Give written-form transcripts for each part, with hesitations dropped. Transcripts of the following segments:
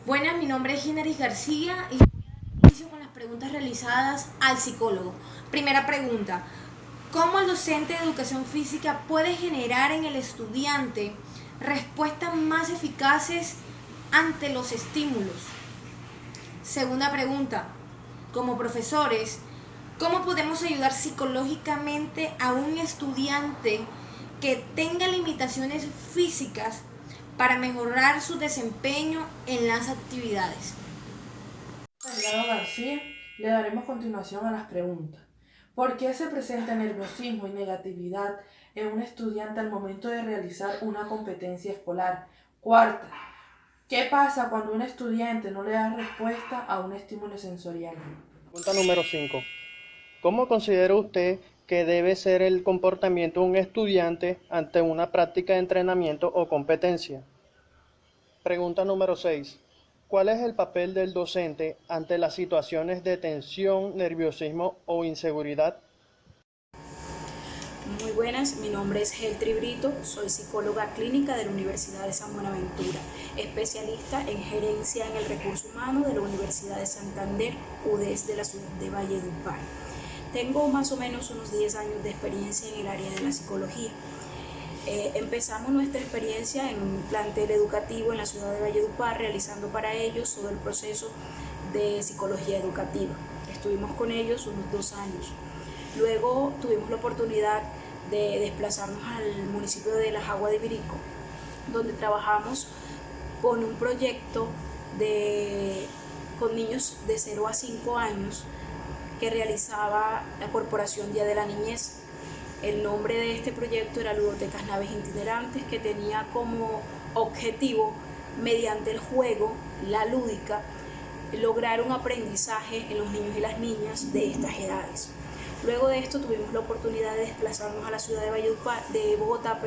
Buenas, mi nombre es Gineris García y inicio con las preguntas realizadas al psicólogo. Primera pregunta: ¿cómo el docente de educación física puede generar en el estudiante respuestas más eficaces ante los estímulos? Segunda pregunta: como profesores, ¿cómo podemos ayudar psicológicamente a un estudiante que tenga limitaciones físicas para mejorar su desempeño en las actividades? Lado García, le daremos continuación a las preguntas. ¿Por qué se presenta nerviosismo y negatividad en un estudiante al momento de realizar una competencia escolar? Cuarta, ¿qué pasa cuando un estudiante no le da respuesta a un estímulo sensorial? Pregunta número 5. ¿Cómo considera usted que debe ser el comportamiento de un estudiante ante una práctica de entrenamiento o competencia? Pregunta número 6. ¿Cuál es el papel del docente ante las situaciones de tensión, nerviosismo o inseguridad? Muy buenas, mi nombre es Geltri Brito, soy psicóloga clínica de la Universidad de San Buenaventura, especialista en gerencia en el recurso humano de la Universidad de Santander, UDES de la ciudad de Valledupar. Tengo más o menos unos 10 años de experiencia en el área de la psicología. Empezamos nuestra experiencia en un plantel educativo en la ciudad de Valledupar, realizando para ellos todo el proceso de psicología educativa. Estuvimos con ellos unos 2 años. Luego tuvimos la oportunidad de desplazarnos al municipio de La Jagua de Virico, donde trabajamos con un proyecto con niños de 0 a 5 años que realizaba la Corporación Día de la Niñez. El nombre de este proyecto era Ludotecas Naves Itinerantes, que tenía como objetivo, mediante el juego, la lúdica, lograr un aprendizaje en los niños y las niñas de estas edades. Luego de esto tuvimos la oportunidad de desplazarnos a la ciudad de Bogotá,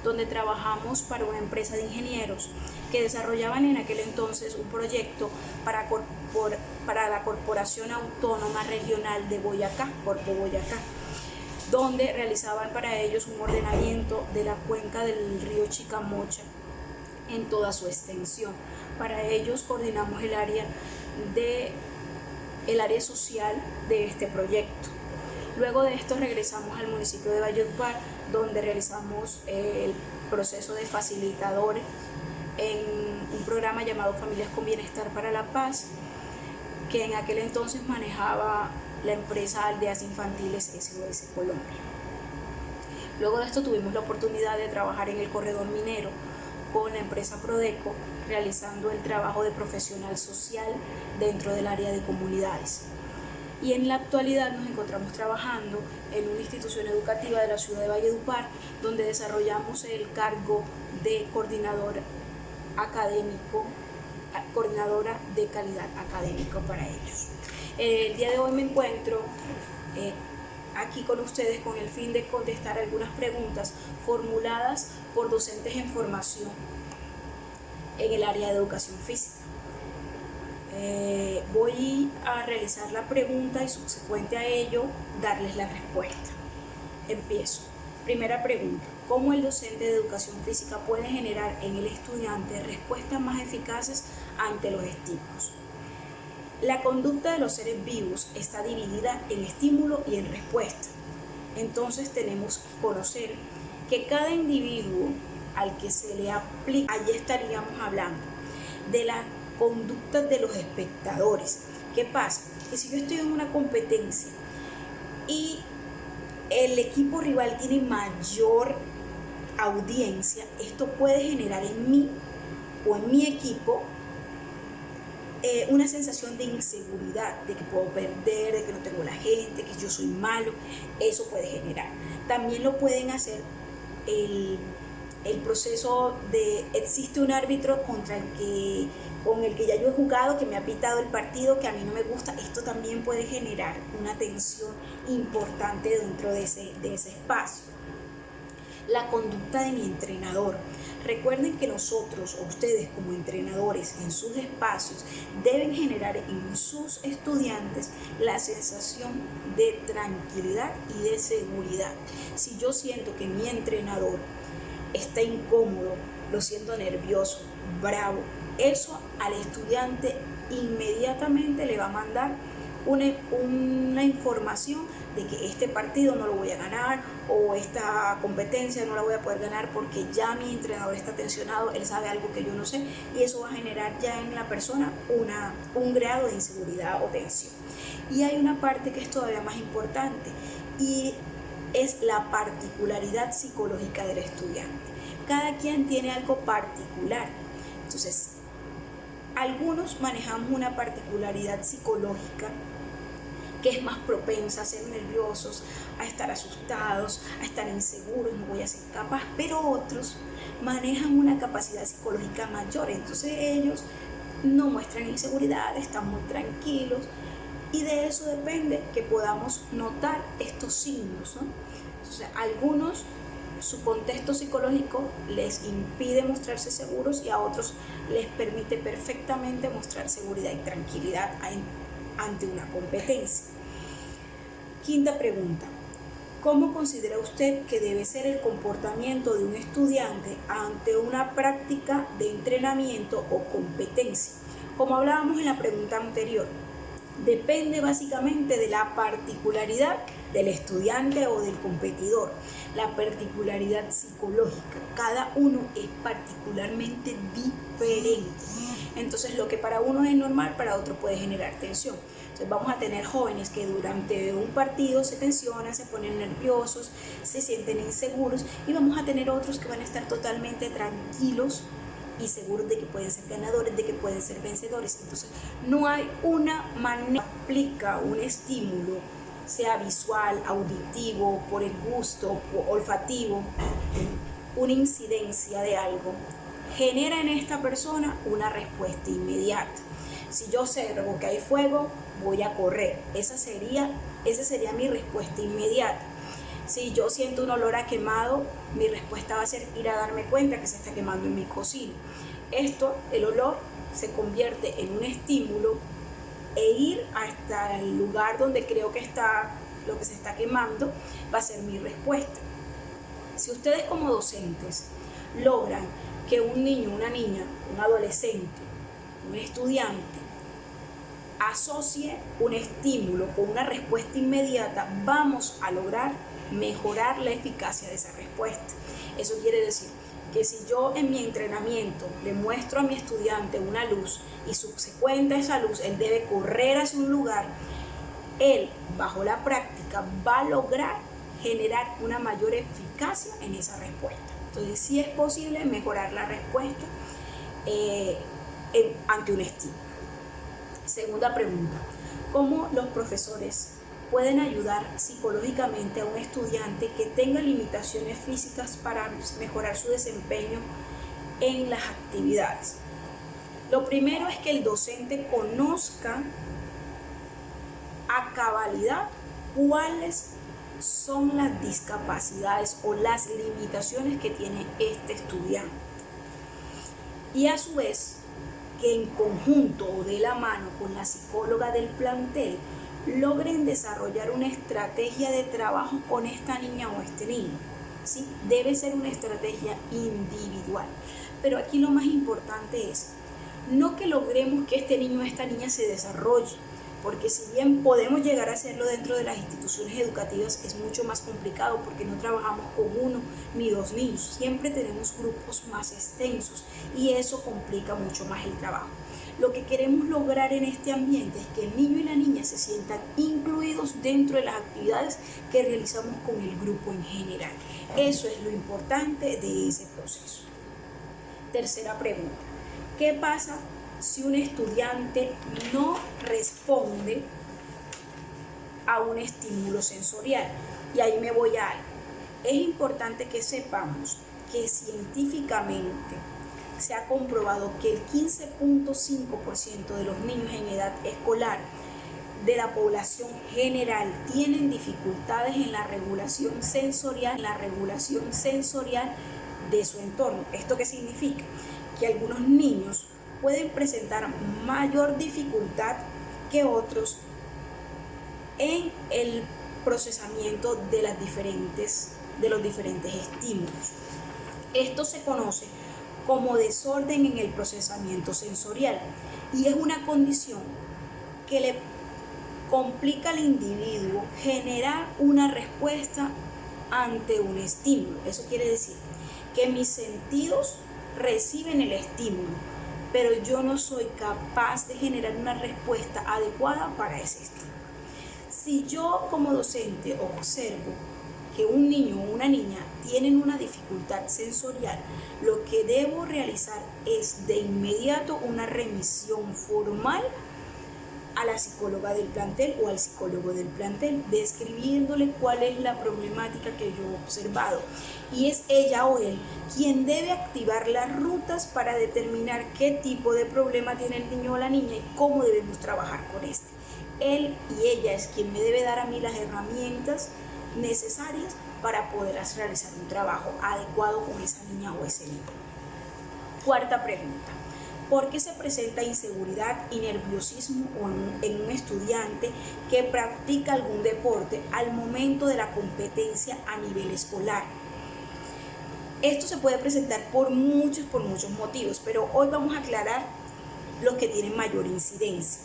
donde trabajamos para una empresa de ingenieros que desarrollaban en aquel entonces un proyecto para la Corporación Autónoma Regional de Boyacá, Corpo Boyacá, donde realizaban para ellos un ordenamiento de la cuenca del río Chicamocha en toda su extensión. Para ellos coordinamos el área social de este proyecto. Luego de esto regresamos al municipio de Valledupar, donde realizamos el proceso de facilitadores en un programa llamado Familias con Bienestar para la Paz, que en aquel entonces manejaba la empresa Aldeas Infantiles SOS Colombia. Luego de esto tuvimos la oportunidad de trabajar en el corredor minero con la empresa Prodeco, realizando el trabajo de profesional social dentro del área de comunidades. Y en la actualidad nos encontramos trabajando en una institución educativa de la ciudad de Valledupar, donde desarrollamos el cargo de coordinadora de calidad académica para ellos. El día de hoy me encuentro aquí con ustedes con el fin de contestar algunas preguntas formuladas por docentes en formación en el área de educación física. Voy a realizar la pregunta y subsecuente a ello darles la respuesta. Empiezo. Primera pregunta: ¿cómo el docente de educación física puede generar en el estudiante respuestas más eficaces ante los estímulos? La conducta de los seres vivos está dividida en estímulo y en respuesta. Entonces tenemos que conocer que cada individuo al que se le aplica, allí estaríamos hablando de la conducta de los espectadores. ¿Qué pasa? Que si yo estoy en una competencia y el equipo rival tiene mayor audiencia, esto puede generar en mí o en mi equipo una sensación de inseguridad, de que puedo perder, de que no tengo la gente, que yo soy malo. Eso puede generar. También lo pueden hacer el proceso de existe un árbitro con el que ya yo he jugado, que me ha pitado el partido, que a mí no me gusta. Esto también puede generar una tensión importante dentro de ese espacio. La conducta de mi entrenador. Recuerden que nosotros o ustedes como entrenadores en sus espacios deben generar en sus estudiantes la sensación de tranquilidad y de seguridad. Si yo siento que mi entrenador está incómodo, lo siento nervioso, bravo, eso al estudiante inmediatamente le va a mandar una información de que este partido no lo voy a ganar o esta competencia no la voy a poder ganar porque ya mi entrenador está tensionado, él sabe algo que yo no sé, y eso va a generar ya en la persona un grado de inseguridad o tensión. Y hay una parte que es todavía más importante y es la particularidad psicológica del estudiante. Cada quien tiene algo particular. Entonces, algunos manejamos una particularidad psicológica que es más propensa a ser nerviosos, a estar asustados, a estar inseguros, no voy a ser capaz, pero otros manejan una capacidad psicológica mayor, entonces ellos no muestran inseguridad, están muy tranquilos, y de eso depende que podamos notar estos signos, ¿no? Entonces, algunos, su contexto psicológico les impide mostrarse seguros y a otros les permite perfectamente mostrar seguridad y tranquilidad ante una competencia. Quinta pregunta. ¿Cómo considera usted que debe ser el comportamiento de un estudiante ante una práctica de entrenamiento o competencia? Como hablábamos en la pregunta anterior, depende básicamente de la particularidad del estudiante o del competidor, la particularidad psicológica. Cada uno es particularmente diferente. Entonces, lo que para uno es normal, para otro puede generar tensión. Entonces, vamos a tener jóvenes que durante un partido se tensionan, se ponen nerviosos, se sienten inseguros, y vamos a tener otros que van a estar totalmente tranquilos y seguros de que pueden ser ganadores, de que pueden ser vencedores. Entonces, no hay una manera que aplica un estímulo, sea visual, auditivo, por el gusto, olfativo, una incidencia de algo, genera en esta persona una respuesta inmediata. Si yo observo que hay fuego, voy a correr. Esa sería mi respuesta inmediata. Si yo siento un olor a quemado, mi respuesta va a ser ir a darme cuenta que se está quemando en mi cocina. El olor se convierte en un estímulo e ir hasta el lugar donde creo que está lo que se está quemando va a ser mi respuesta. Si ustedes como docentes logran que un niño, una niña, un adolescente, un estudiante asocie un estímulo con una respuesta inmediata, vamos a lograr mejorar la eficacia de esa respuesta. Eso quiere decir que si yo en mi entrenamiento le muestro a mi estudiante una luz y subsecuente a esa luz él debe correr hacia un lugar, él bajo la práctica va a lograr generar una mayor eficacia en esa respuesta. Entonces sí es posible mejorar la respuesta ante un estímulo. Segunda pregunta, ¿cómo los profesores pueden ayudar psicológicamente a un estudiante que tenga limitaciones físicas para mejorar su desempeño en las actividades? Lo primero es que el docente conozca a cabalidad cuáles son las discapacidades o las limitaciones que tiene este estudiante. Y a su vez, que en conjunto o de la mano con la psicóloga del plantel logren desarrollar una estrategia de trabajo con esta niña o este niño. ¿Sí? Debe ser una estrategia individual. Pero aquí lo más importante es no que logremos que este niño o esta niña se desarrolle, porque si bien podemos llegar a hacerlo dentro de las instituciones educativas, es mucho más complicado porque no trabajamos con uno ni dos niños, siempre tenemos grupos más extensos y eso complica mucho más el trabajo. Lo que queremos lograr en este ambiente es que el niño y la niña se sientan incluidos dentro de las actividades que realizamos con el grupo en general. Eso es lo importante de ese proceso. Tercera pregunta, ¿qué pasa si un estudiante no responde a un estímulo sensorial? Y ahí me voy a algo. Es importante que sepamos que científicamente se ha comprobado que el 15.5% de los niños en edad escolar de la población general tienen dificultades en la regulación sensorial, de su entorno. ¿Esto qué significa? Que algunos niños pueden presentar mayor dificultad que otros en el procesamiento de los diferentes estímulos. Esto se conoce como desorden en el procesamiento sensorial, y es una condición que le complica al individuo generar una respuesta ante un estímulo. Eso quiere decir que mis sentidos reciben el estímulo, pero yo no soy capaz de generar una respuesta adecuada para ese estímulo. Si yo como docente observo que un niño o una niña tienen una dificultad sensorial, lo que debo realizar es de inmediato una remisión formal a la psicóloga del plantel o al psicólogo del plantel, describiéndole cuál es la problemática que yo he observado. Y es ella o él quien debe activar las rutas para determinar qué tipo de problema tiene el niño o la niña y cómo debemos trabajar con este. Él y ella es quien me debe dar a mí las herramientas necesarias para poder realizar un trabajo adecuado con esa niña o ese niño. Cuarta pregunta. ¿Por qué se presenta inseguridad y nerviosismo en un estudiante que practica algún deporte al momento de la competencia a nivel escolar? Esto se puede presentar por muchos motivos, pero hoy vamos a aclarar los que tienen mayor incidencia.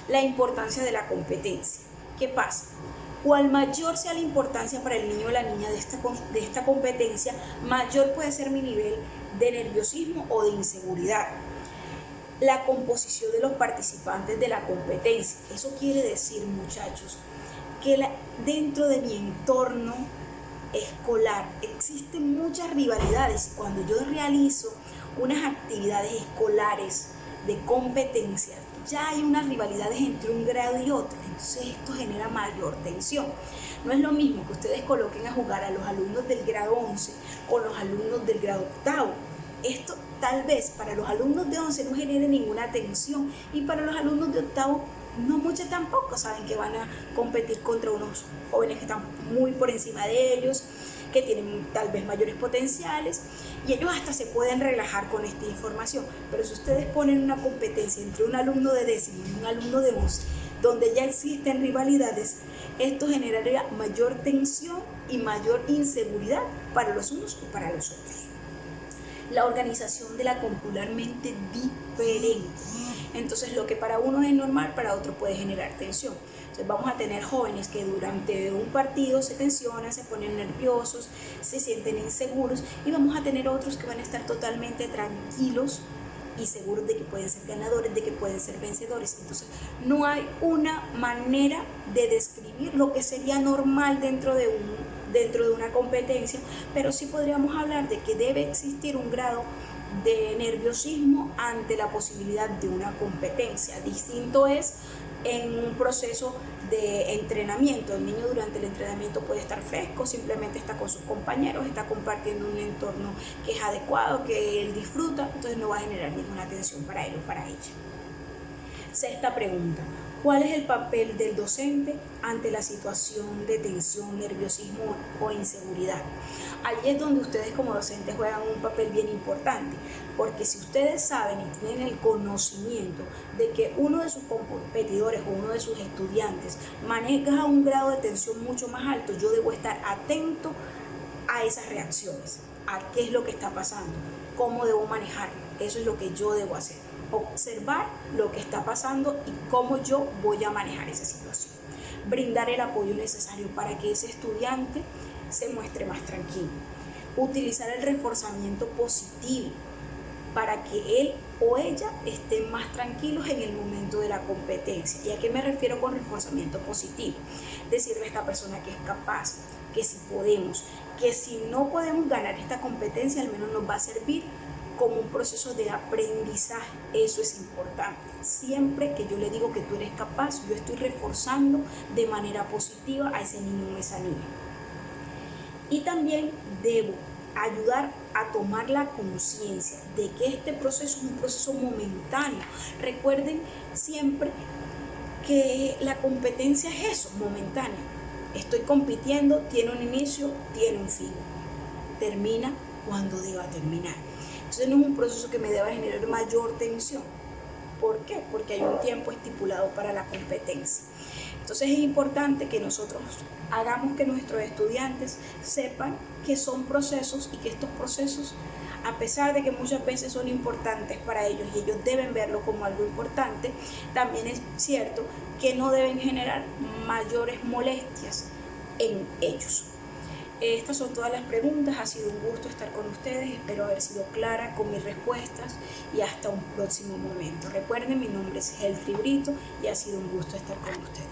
La importancia de la competencia. ¿Qué pasa? Cual mayor sea la importancia para el niño o la niña de esta competencia, mayor puede ser mi nivel de nerviosismo o de inseguridad. La composición de los participantes de la competencia. Eso quiere decir, muchachos, que dentro de mi entorno escolar existen muchas rivalidades. Cuando yo realizo unas actividades escolares de competencia, ya hay unas rivalidades entre un grado y otro, entonces esto genera mayor tensión. No es lo mismo que ustedes coloquen a jugar a los alumnos del grado 11 con los alumnos del grado octavo. Esto tal vez para los alumnos de 11 no genere ninguna tensión, y para los alumnos de octavo no mucha tampoco. Saben que van a competir contra unos jóvenes que están muy por encima de ellos, que tienen tal vez mayores potenciales, y ellos hasta se pueden relajar con esta información. Pero si ustedes ponen una competencia entre un alumno de décimo y un alumno de 11, donde ya existen rivalidades, esto generaría mayor tensión y mayor inseguridad para los unos o para los otros. La organización de la curricularmente diferente. Entonces, lo que para uno es normal, para otro puede generar tensión. Entonces, vamos a tener jóvenes que durante un partido se tensionan, se ponen nerviosos, se sienten inseguros, y vamos a tener otros que van a estar totalmente tranquilos y seguros de que pueden ser ganadores, de que pueden ser vencedores. Entonces, no hay una manera de describir lo que sería normal dentro de una competencia, pero sí podríamos hablar de que debe existir un grado de nerviosismo ante la posibilidad de una competencia. Distinto es en un proceso de entrenamiento. El niño durante el entrenamiento puede estar fresco, simplemente está con sus compañeros, está compartiendo un entorno que es adecuado, que él disfruta, entonces no va a generar ninguna tensión para él o para ella. Sexta pregunta. ¿Cuál es el papel del docente ante la situación de tensión, nerviosismo o inseguridad? Allí es donde ustedes como docentes juegan un papel bien importante, porque si ustedes saben y tienen el conocimiento de que uno de sus competidores o uno de sus estudiantes maneja un grado de tensión mucho más alto, yo debo estar atento a esas reacciones, a qué es lo que está pasando, cómo debo manejarlo. Eso es lo que yo debo hacer. Observar lo que está pasando y cómo yo voy a manejar esa situación. Brindar el apoyo necesario para que ese estudiante se muestre más tranquilo. Utilizar el reforzamiento positivo para que él o ella estén más tranquilos en el momento de la competencia. ¿Y a qué me refiero con reforzamiento positivo? Decirle a esta persona que es capaz, que si podemos, que si no podemos ganar esta competencia, al menos nos va a servir como un proceso de aprendizaje. Eso es importante. Siempre que yo le digo que tú eres capaz, yo estoy reforzando de manera positiva a ese niño o esa niña. Y también debo ayudar a tomar la conciencia de que este proceso es un proceso momentáneo. Recuerden siempre que la competencia es eso, momentánea. Estoy compitiendo, tiene un inicio, tiene un fin. Termina cuando deba terminar. Entonces no es un proceso que me deba generar mayor tensión. ¿Por qué? Porque hay un tiempo estipulado para la competencia. Entonces es importante que nosotros hagamos que nuestros estudiantes sepan que son procesos y que estos procesos a pesar de que muchas veces son importantes para ellos y ellos deben verlo como algo importante, también es cierto que no deben generar mayores molestias en ellos. Estas son todas las preguntas, ha sido un gusto estar con ustedes, espero haber sido clara con mis respuestas y hasta un próximo momento. Recuerden, mi nombre es Heltri Brito y ha sido un gusto estar con ustedes.